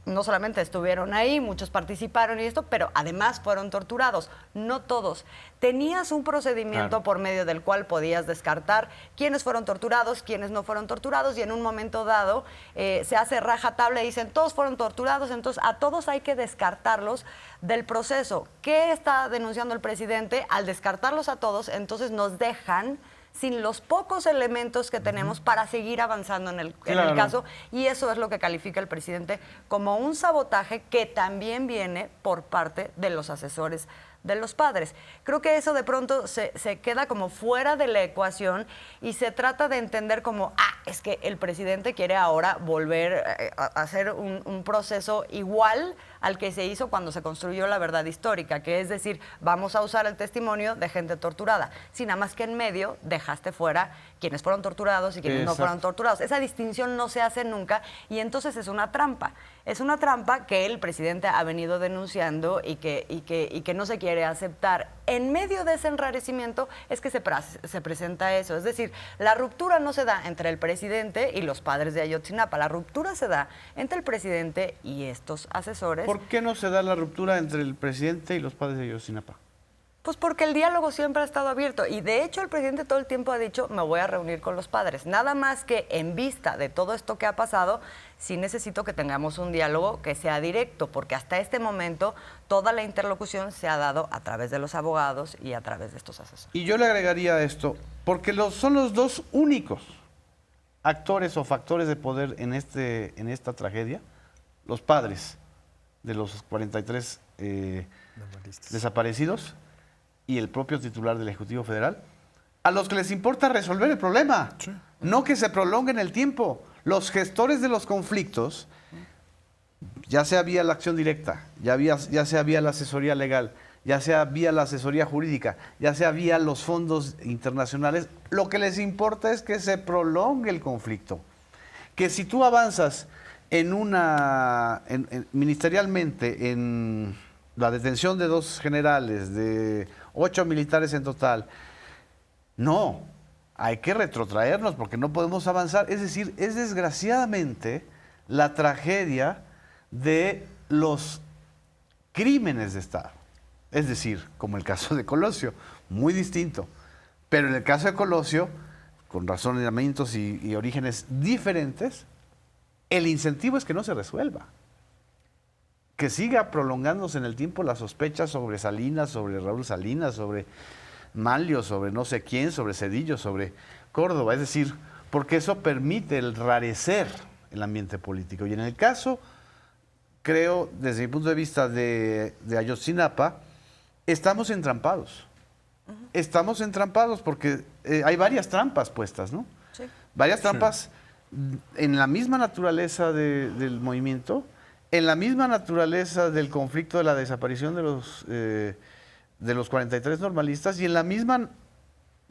Speaker 2: no solamente estuvieron ahí, muchos participaron y esto, pero además fueron torturados. No todos. Tenías un procedimiento por medio del cual podías descartar quiénes fueron torturados, quiénes no fueron torturados, y en un momento dado se hace rajatabla y dicen todos fueron torturados, entonces a todos hay que descartarlos del proceso. ¿Qué está denunciando el presidente? Al descartarlos a todos, entonces nos dejan sin los pocos elementos que tenemos para seguir avanzando en el caso, y eso es lo que califica el presidente como un sabotaje que también viene por parte de los asesores de los padres. Creo que eso de pronto se queda como fuera de la ecuación y se trata de entender como, es que el presidente quiere ahora volver a hacer un proceso igual al que se hizo cuando se construyó la verdad histórica, que es decir, vamos a usar el testimonio de gente torturada, sin nada más que en medio dejaste fuera quienes fueron torturados y quienes no fueron torturados. Esa distinción no se hace nunca y entonces es una trampa. Es una trampa que el presidente ha venido denunciando y que no se quiere aceptar. En medio de ese enrarecimiento es que se presenta eso. Es decir, la ruptura no se da entre el presidente y los padres de Ayotzinapa. La ruptura se da entre el presidente y estos asesores.
Speaker 6: ¿Por qué no se da la ruptura entre el presidente y los padres de Ayotzinapa?
Speaker 2: Pues porque el diálogo siempre ha estado abierto y de hecho el presidente todo el tiempo ha dicho me voy a reunir con los padres. Nada más que en vista de todo esto que ha pasado, sí necesito que tengamos un diálogo que sea directo, porque hasta este momento toda la interlocución se ha dado a través de los abogados y a través de estos asesores.
Speaker 6: Y yo le agregaría esto, porque son los dos únicos actores o factores de poder en esta tragedia, los padres de los 43 desaparecidos y el propio titular del Ejecutivo Federal, a los que les importa resolver el problema, no que se prolongue en el tiempo. Los gestores de los conflictos, ya sea vía la acción directa, ya sea vía la asesoría legal, ya sea vía la asesoría jurídica, ya sea vía los fondos internacionales, lo que les importa es que se prolongue el conflicto. Que si tú avanzas ministerialmente en la detención de 2 generales, de 8 militares en total, no, hay que retrotraernos porque no podemos avanzar. Es decir, es desgraciadamente la tragedia de los crímenes de Estado. Es decir, como el caso de Colosio, muy distinto. Pero en el caso de Colosio, con razonamientos y orígenes diferentes, el incentivo es que no se resuelva. Que siga prolongándose en el tiempo la sospecha sobre Salinas, sobre Raúl Salinas, sobre Manlio, sobre no sé quién, sobre Zedillo, sobre Córdoba. Es decir, porque eso permite el rarecer el ambiente político. Y en el caso, creo, desde mi punto de vista de Ayotzinapa, estamos entrampados. Estamos entrampados porque hay varias trampas puestas, ¿no?
Speaker 2: Sí.
Speaker 6: Varias trampas en la misma naturaleza del movimiento, en la misma naturaleza del conflicto de la desaparición de los 43 normalistas y en la misma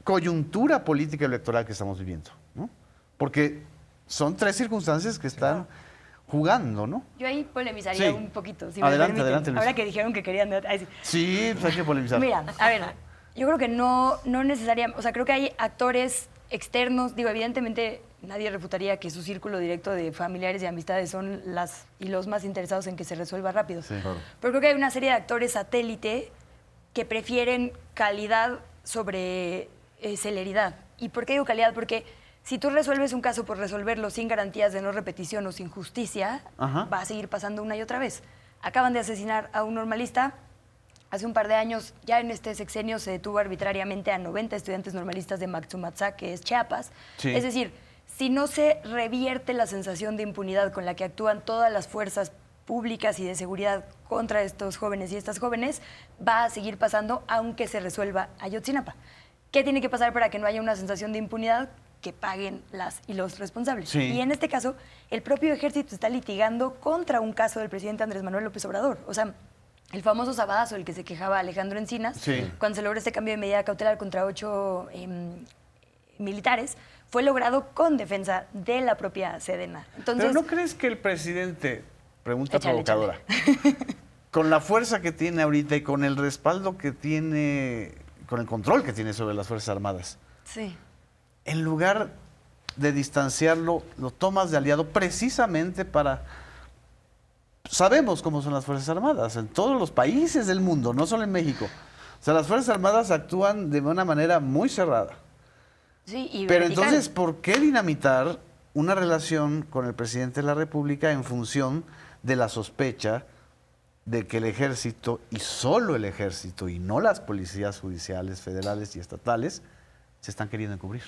Speaker 6: coyuntura política electoral que estamos viviendo, ¿no? Porque son tres circunstancias que están jugando, ¿no?
Speaker 3: Yo ahí polemizaría
Speaker 6: Sí.
Speaker 3: un poquito, si me
Speaker 6: Adelante,
Speaker 3: permiten.
Speaker 6: adelante, Luis.
Speaker 3: Ahora que dijeron que querían... ay, sí.
Speaker 6: Sí, pues hay que polemizar.
Speaker 3: Mira, a ver, yo creo que no necesariamente, o sea, creo que hay actores externos, digo, evidentemente nadie refutaría que su círculo directo de familiares y amistades son los más interesados en que se resuelva rápido.
Speaker 6: Sí.
Speaker 5: Claro.
Speaker 3: Pero creo que hay una serie de actores satélite que prefieren calidad sobre celeridad. ¿Y por qué digo calidad? Porque si tú resuelves un caso por resolverlo sin garantías de no repetición o sin justicia,
Speaker 6: Ajá.
Speaker 3: va a seguir pasando una y otra vez. Acaban de asesinar a un normalista. Hace un par de años, ya en este sexenio, se detuvo arbitrariamente a 90 estudiantes normalistas de Maxumatzá, que es Chiapas.
Speaker 6: Sí.
Speaker 3: Es decir, si no se revierte la sensación de impunidad con la que actúan todas las fuerzas públicas y de seguridad contra estos jóvenes y estas jóvenes, va a seguir pasando aunque se resuelva Ayotzinapa. ¿Qué tiene que pasar para que no haya una sensación de impunidad? Que paguen las y los responsables.
Speaker 6: Sí.
Speaker 3: Y en este caso, el propio ejército está litigando contra un caso del presidente Andrés Manuel López Obrador. O sea, el famoso sabadazo del que se quejaba Alejandro Encinas,
Speaker 6: Sí.
Speaker 3: cuando se logró este cambio de medida cautelar contra 8 militares, fue logrado con defensa de la propia Sedena. Entonces,
Speaker 6: ¿Pero no crees que el presidente, pregunta
Speaker 3: Échale,
Speaker 6: provocadora, con la fuerza que tiene ahorita y con el respaldo que tiene, con el control que tiene sobre las Fuerzas Armadas,
Speaker 3: sí.
Speaker 6: en lugar de distanciarlo, lo tomas de aliado precisamente para... Sabemos cómo son las Fuerzas Armadas en todos los países del mundo, no solo en México. O sea, las Fuerzas Armadas actúan de una manera muy cerrada.
Speaker 3: Sí, y
Speaker 6: Pero
Speaker 3: vertical.
Speaker 6: entonces, ¿por qué dinamitar una relación con el presidente de la República en función de la sospecha de que el ejército, y solo el ejército, y no las policías judiciales, federales y estatales, se están queriendo encubrir?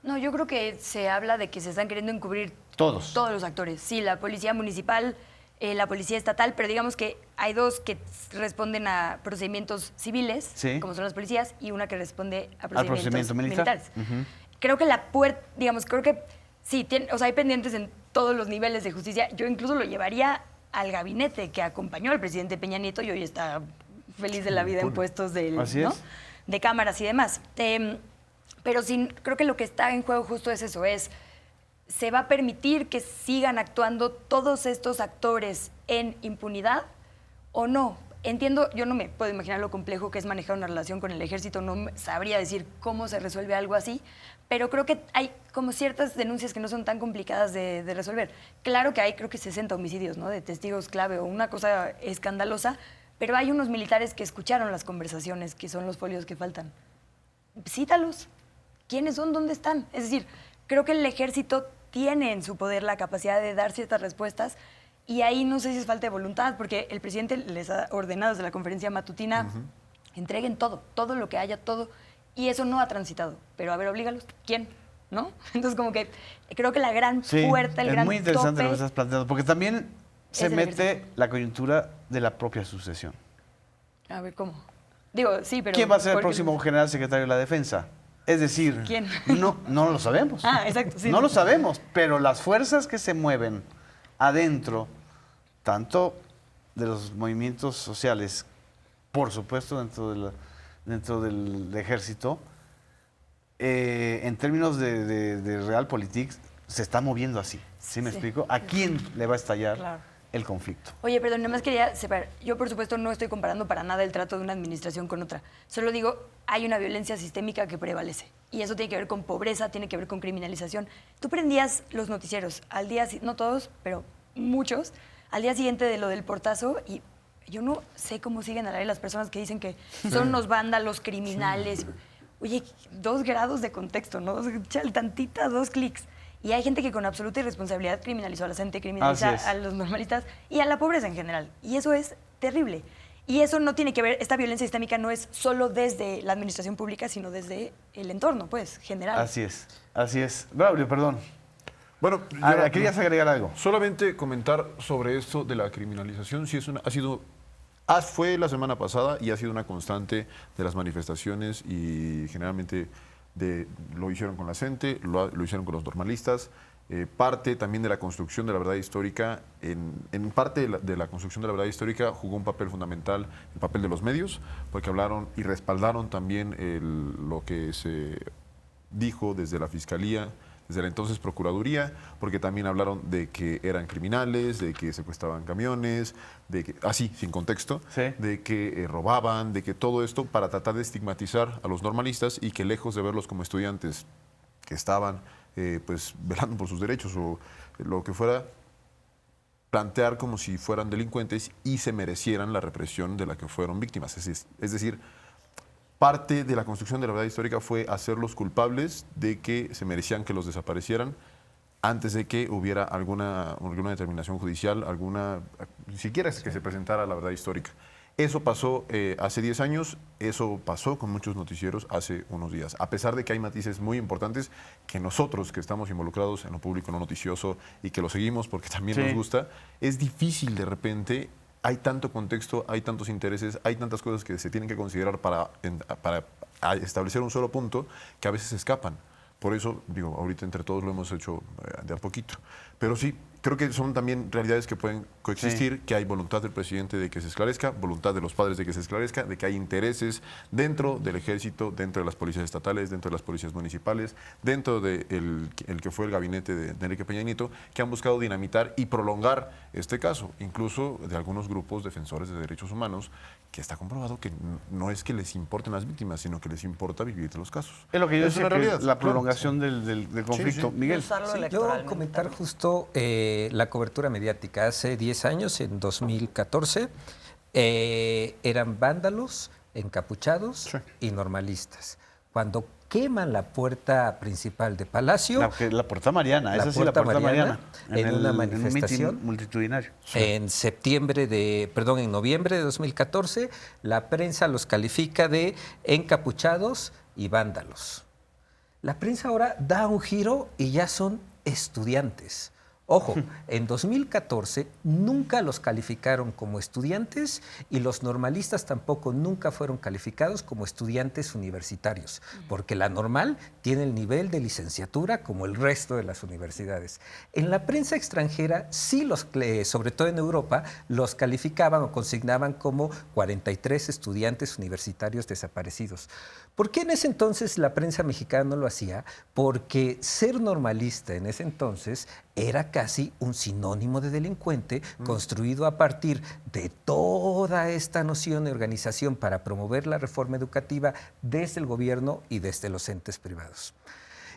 Speaker 3: No, yo creo que se habla de que se están queriendo encubrir
Speaker 6: Todos.
Speaker 3: todos los actores. Sí, la policía municipal, la policía estatal, pero digamos que hay dos que responden a procedimientos civiles,
Speaker 6: Sí.
Speaker 3: como son las policías, y una que responde a
Speaker 6: Al
Speaker 3: procedimientos
Speaker 6: procedimiento militar.
Speaker 3: militares.
Speaker 6: Ujú.
Speaker 3: Creo que la puerta, digamos, creo que sí, o sea, hay pendientes en todos los niveles de justicia. Yo incluso lo llevaría al gabinete que acompañó al presidente Peña Nieto y hoy está feliz de la vida en puestos
Speaker 6: Así
Speaker 3: ¿no?
Speaker 6: es.
Speaker 3: de cámaras y demás. Pero sí, creo que lo que está en juego justo es eso, ¿se va a permitir que sigan actuando todos estos actores en impunidad o no? Entiendo, yo no me puedo imaginar lo complejo que es manejar una relación con el ejército, no sabría decir cómo se resuelve algo así, pero creo que hay como ciertas denuncias que no son tan complicadas de resolver. Claro que hay, creo que 60 homicidios, ¿no? De testigos clave o una cosa escandalosa, pero hay unos militares que escucharon las conversaciones, que son los folios que faltan. Cítalos. ¿Quiénes son? ¿Dónde están? Es decir, creo que el ejército tiene en su poder la capacidad de dar ciertas respuestas y ahí no sé si es falta de voluntad, porque el presidente les ha ordenado desde la conferencia matutina, entreguen todo, todo lo que haya, todo, y eso no ha transitado. Pero a ver, oblígalos. ¿Quién? ¿No? Entonces como que creo que la gran puerta, el
Speaker 6: es
Speaker 3: gran
Speaker 6: muy interesante
Speaker 3: tope
Speaker 6: lo que estás planteando, porque también se
Speaker 3: es el
Speaker 6: mete
Speaker 3: ejército.
Speaker 6: la coyuntura de la propia sucesión.
Speaker 3: A ver, ¿cómo? Digo, sí, pero...
Speaker 6: ¿Quién va a ser el
Speaker 3: ¿por qué
Speaker 6: próximo
Speaker 3: no?
Speaker 6: general secretario de la Defensa? Es decir,
Speaker 3: ¿Quién?
Speaker 6: No lo sabemos.
Speaker 3: Ah, exacto, sí.
Speaker 6: No lo sabemos, pero las fuerzas que se mueven adentro, tanto de los movimientos sociales, por supuesto dentro del ejército, en términos de realpolitik, se está moviendo así. ¿Sí me
Speaker 3: Sí.
Speaker 6: explico? ¿A quién le va a estallar
Speaker 3: Claro.
Speaker 6: el conflicto?
Speaker 3: Oye, perdón, nada más quería separar. Yo, por supuesto, no estoy comparando para nada el trato de una administración con otra. Solo digo, hay una violencia sistémica que prevalece. Y eso tiene que ver con pobreza, tiene que ver con criminalización. Tú prendías los noticieros al día, no todos, pero muchos, al día siguiente de lo del portazo y yo no sé cómo siguen al aire las personas que dicen que son unos vándalos criminales. Oye, 2 grados de contexto, ¿no? Échale tantita, 2 clics. Y hay gente que con absoluta irresponsabilidad criminalizó a la gente, criminaliza
Speaker 6: Así es.
Speaker 3: a los normalistas y a la pobreza en general. Y eso es terrible. Y eso no tiene que ver, esta violencia sistémica no es solo desde la administración pública, sino desde el entorno, pues, general.
Speaker 6: Así es, así es. Braulio, perdón.
Speaker 5: Bueno,
Speaker 6: ¿Querías agregar algo?
Speaker 5: solamente comentar sobre esto de la criminalización. Sí, fue la semana pasada y ha sido una constante de las manifestaciones y generalmente lo hicieron con la gente, lo hicieron con los normalistas. Parte también de la construcción de la verdad histórica, en parte de la construcción de la verdad histórica jugó un papel fundamental el papel de los medios, porque hablaron y respaldaron también lo que se dijo desde la Fiscalía, desde la entonces Procuraduría, porque también hablaron de que eran criminales, de que secuestraban camiones, de que, así, sin contexto,
Speaker 6: Sí.
Speaker 5: de que robaban, de que todo esto para tratar de estigmatizar a los normalistas y que lejos de verlos como estudiantes que estaban pues velando por sus derechos o lo que fuera, plantear como si fueran delincuentes y se merecieran la represión de la que fueron víctimas. Es decir, parte de la construcción de la verdad histórica fue hacerlos culpables de que se merecían que los desaparecieran antes de que hubiera alguna determinación judicial, siquiera que se presentara la verdad histórica. Eso pasó hace 10 años, eso pasó con muchos noticieros hace unos días. A pesar de que hay matices muy importantes que nosotros que estamos involucrados en lo público, en lo noticioso y que lo seguimos porque también
Speaker 6: Sí.
Speaker 5: nos gusta, es difícil de repente, hay tanto contexto, hay tantos intereses, hay tantas cosas que se tienen que considerar para establecer un solo punto que a veces se escapan. Por eso, digo, ahorita entre todos lo hemos hecho de a poquito. Pero sí, creo que son también realidades que pueden coexistir, que hay voluntad del presidente de que se esclarezca, voluntad de los padres de que se esclarezca, de que hay intereses dentro del ejército, dentro de las policías estatales, dentro de las policías municipales, dentro de el que fue el gabinete de Enrique Peña Nieto, que han buscado dinamitar y prolongar este caso, incluso de algunos grupos defensores de derechos humanos, que está comprobado que no es que les importen las víctimas, sino que les importa vivir de los casos.
Speaker 6: Es lo que yo
Speaker 5: Es
Speaker 6: decía,
Speaker 5: una
Speaker 6: que
Speaker 5: realidad,
Speaker 6: la
Speaker 5: claro.
Speaker 6: prolongación del conflicto.
Speaker 5: sí.
Speaker 6: Miguel.
Speaker 2: Usarlo
Speaker 7: Sí, yo
Speaker 2: electoralmente
Speaker 7: comentar
Speaker 2: también.
Speaker 7: justo la cobertura mediática. Hace 10 años, en 2014, eran vándalos, encapuchados y normalistas. Cuando queman la puerta principal de Palacio,
Speaker 6: La Puerta Mariana,
Speaker 7: La
Speaker 6: esa sí, la
Speaker 7: Puerta
Speaker 6: Puerta Mariana.
Speaker 7: Mariana, en una
Speaker 6: un
Speaker 7: manifestación.
Speaker 6: mitin multitudinario.
Speaker 7: en noviembre de 2014, la prensa los califica de encapuchados y vándalos. La prensa ahora da un giro y ya son estudiantes. Ojo, en 2014 nunca los calificaron como estudiantes y los normalistas tampoco nunca fueron calificados como estudiantes universitarios, porque la normal tiene el nivel de licenciatura como el resto de las universidades. En la prensa extranjera sí sobre todo en Europa, los calificaban o consignaban como 43 estudiantes universitarios desaparecidos. ¿Por qué en ese entonces la prensa mexicana no lo hacía? Porque ser normalista en ese entonces era casi un sinónimo de delincuente construido a partir de toda esta noción de organización para promover la reforma educativa desde el gobierno y desde los entes privados.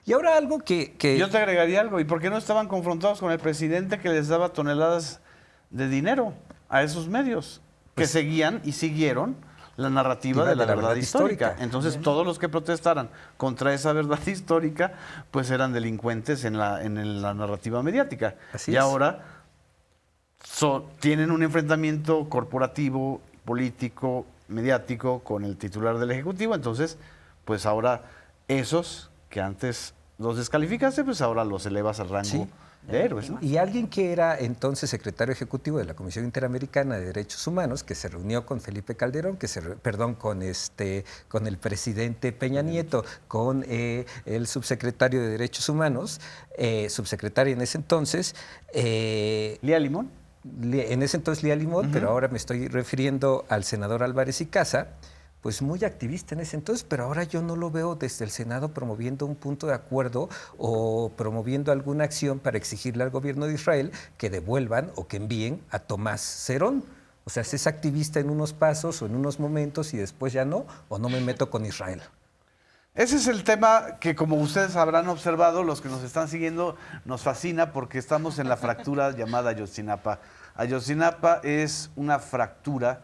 Speaker 7: Y ahora algo que
Speaker 6: Yo te agregaría algo. ¿Y por qué no estaban confrontados con el presidente que les daba toneladas de dinero a esos medios? Que seguían y siguieron la narrativa de la verdad histórica. Entonces, todos los que protestaran contra esa verdad histórica, pues eran delincuentes en la narrativa mediática.
Speaker 7: Así
Speaker 6: y
Speaker 7: es.
Speaker 6: ahora tienen un enfrentamiento corporativo, político, mediático con el titular del Ejecutivo. Entonces, pues ahora esos que antes los descalificaste, pues ahora los elevas al rango
Speaker 7: Sí.
Speaker 6: de héroes, ¿no?
Speaker 7: Y alguien que era entonces secretario ejecutivo de la Comisión Interamericana de Derechos Humanos, que se reunió con Felipe Calderón, con el presidente Peña Nieto, con el subsecretario de Derechos Humanos, subsecretaria en ese entonces,
Speaker 6: Lía Limón.
Speaker 7: en ese entonces Lía Limón, pero ahora me estoy refiriendo al senador Álvarez y Casa, pues muy activista en ese entonces, pero ahora yo no lo veo desde el Senado promoviendo un punto de acuerdo o promoviendo alguna acción para exigirle al gobierno de Israel que devuelvan o que envíen a Tomás Cerón. O sea, si es activista en unos pasos o en unos momentos y después ya no, o no me meto con Israel.
Speaker 6: Ese es el tema que, como ustedes habrán observado, los que nos están siguiendo, nos fascina porque estamos en la fractura llamada Ayotzinapa. Ayotzinapa es una fractura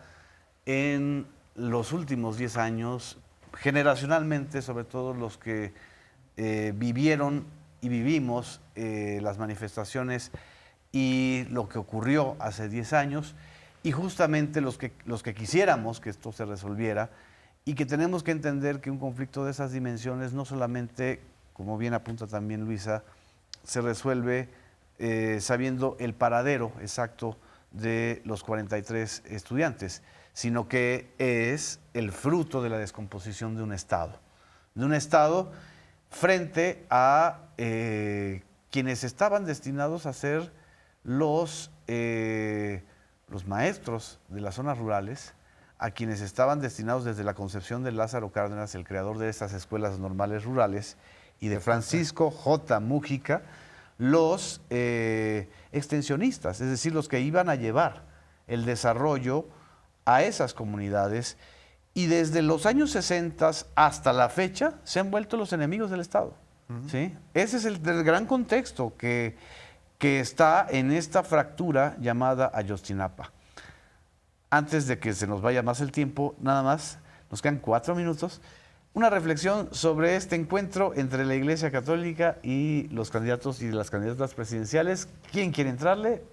Speaker 6: en los últimos 10 años, generacionalmente, sobre todo los que vivieron y vivimos las manifestaciones y lo que ocurrió hace 10 años, y justamente los que quisiéramos que esto se resolviera, y que tenemos que entender que un conflicto de esas dimensiones no solamente, como bien apunta también Luisa, se resuelve sabiendo el paradero exacto de los 43 estudiantes, sino que es el fruto de la descomposición de un Estado frente a quienes estaban destinados a ser los maestros de las zonas rurales, a quienes estaban destinados desde la concepción de Lázaro Cárdenas, el creador de estas escuelas normales rurales, y de Francisco J. Mújica, los extensionistas, es decir, los que iban a llevar el desarrollo a esas comunidades, y desde los años 60 hasta la fecha se han vuelto los enemigos del Estado. ¿Sí? Ese es el gran contexto que está en esta fractura llamada Ayotzinapa. Antes de que se nos vaya más el tiempo, nada más, nos quedan 4 minutos, una reflexión sobre este encuentro entre la Iglesia Católica y los candidatos y las candidatas presidenciales. ¿Quién quiere entrarle?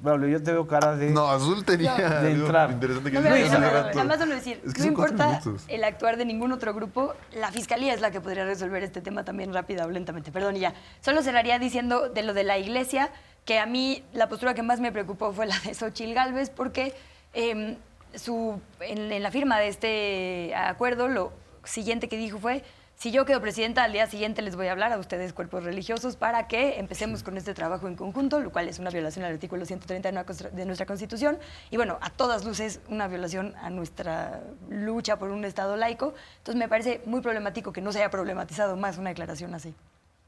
Speaker 6: Pablo, yo te veo cara de...
Speaker 5: No, Azul tenía
Speaker 6: de
Speaker 5: algo
Speaker 6: entrar.
Speaker 5: interesante que
Speaker 3: No,
Speaker 5: decir
Speaker 3: mira,
Speaker 5: hace
Speaker 3: no,
Speaker 5: rato.
Speaker 3: nada más solo decir,
Speaker 5: Es que
Speaker 3: no
Speaker 5: son 4
Speaker 3: importa
Speaker 5: minutos.
Speaker 3: el actuar de ningún otro grupo, la Fiscalía es la que podría resolver este tema también rápida o lentamente. Perdón, y ya. Solo cerraría diciendo de lo de la Iglesia, que a mí la postura que más me preocupó fue la de Xóchitl Gálvez, porque en la firma de este acuerdo, lo siguiente que dijo fue: si yo quedo presidenta, al día siguiente les voy a hablar a ustedes, cuerpos religiosos, para que empecemos con este trabajo en conjunto, lo cual es una violación al artículo 130 de nuestra Constitución, y bueno, a todas luces, una violación a nuestra lucha por un Estado laico. Entonces me parece muy problemático que no se haya problematizado más una declaración así.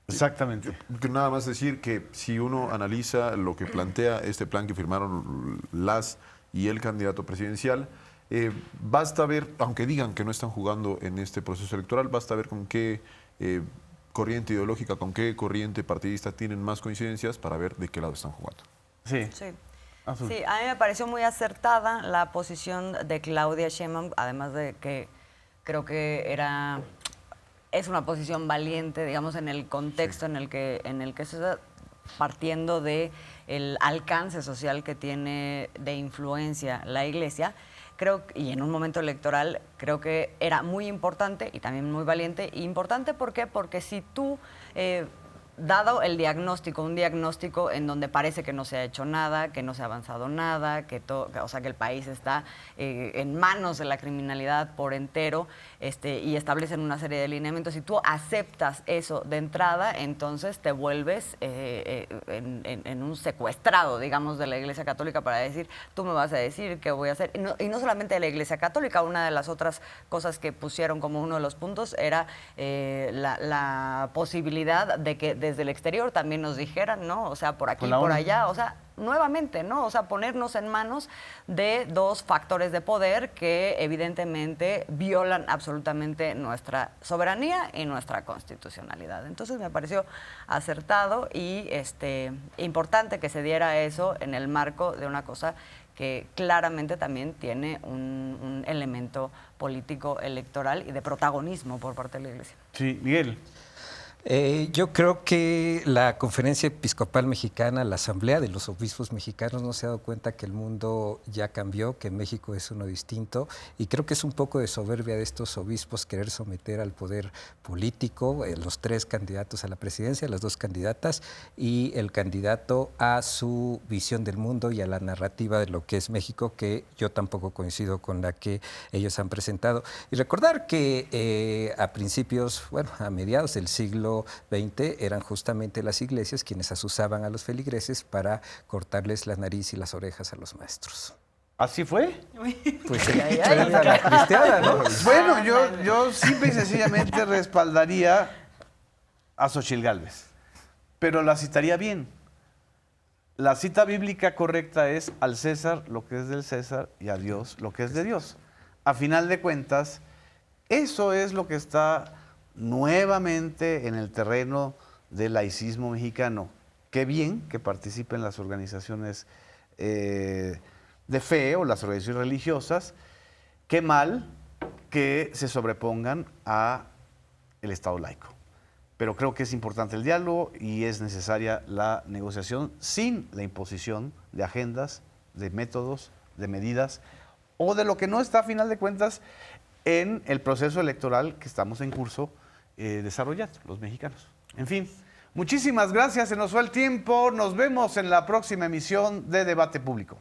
Speaker 6: Exactamente.
Speaker 5: Que nada más decir que si uno analiza lo que plantea este plan que firmaron las y el candidato presidencial, basta ver, aunque digan que no están jugando en este proceso electoral, basta ver con qué corriente ideológica, con qué corriente partidista tienen más coincidencias para ver de qué lado están jugando.
Speaker 6: Sí.
Speaker 2: Sí.
Speaker 6: Azul.
Speaker 2: Sí, a mí me pareció muy acertada la posición de Claudia Sheinbaum, además de que creo que es una posición valiente, digamos, en el contexto en el que se está partiendo de el alcance social que tiene de influencia la Iglesia. Y en un momento electoral creo que era muy importante y también muy valiente. Importante, ¿por qué? Porque si tú, dado el diagnóstico, un diagnóstico en donde parece que no se ha hecho nada, que no se ha avanzado nada, que el país está en manos de la criminalidad por entero, y establecen una serie de lineamientos, si tú aceptas eso de entrada, entonces te vuelves en un secuestrado, digamos, de la Iglesia Católica para decir: tú me vas a decir qué voy a hacer. Y no solamente de la Iglesia Católica, una de las otras cosas que pusieron como uno de los puntos era la posibilidad de que desde el exterior también nos dijeran, ¿no? O sea, por aquí, por allá, o sea, nuevamente, ¿no? O sea, ponernos en manos de dos factores de poder que evidentemente violan absolutamente nuestra soberanía y nuestra constitucionalidad. Entonces me pareció acertado y importante que se diera eso en el marco de una cosa que claramente también tiene un elemento político electoral y de protagonismo por parte de la Iglesia.
Speaker 6: Sí, Miguel.
Speaker 7: Yo creo que la Conferencia Episcopal Mexicana, la Asamblea de los Obispos Mexicanos, no se ha dado cuenta que el mundo ya cambió, que México es uno distinto, y creo que es un poco de soberbia de estos obispos querer someter al poder político, los 3 candidatos a la presidencia, las 2 candidatas, y el candidato a su visión del mundo y a la narrativa de lo que es México, que yo tampoco coincido con la que ellos han presentado. Y recordar que a mediados del siglo XX eran justamente las iglesias quienes asusaban a los feligreses para cortarles la nariz y las orejas a los maestros.
Speaker 6: ¿Así fue?
Speaker 7: Pues era la cristiana, ¿no?
Speaker 6: Bueno, yo simple y sencillamente respaldaría a Xóchitl Gálvez, pero la citaría bien. La cita bíblica correcta es: al César lo que es del César y a Dios lo que es de Dios. A final de cuentas, eso es lo que está nuevamente en el terreno del laicismo mexicano. Qué bien que participen las organizaciones de fe o las organizaciones religiosas, qué mal que se sobrepongan a el Estado laico. Pero creo que es importante el diálogo y es necesaria la negociación sin la imposición de agendas, de métodos, de medidas o de lo que no está a final de cuentas en el proceso electoral que estamos en curso desarrollando los mexicanos. En fin, muchísimas gracias, se nos fue el tiempo, nos vemos en la próxima emisión de Debate Público.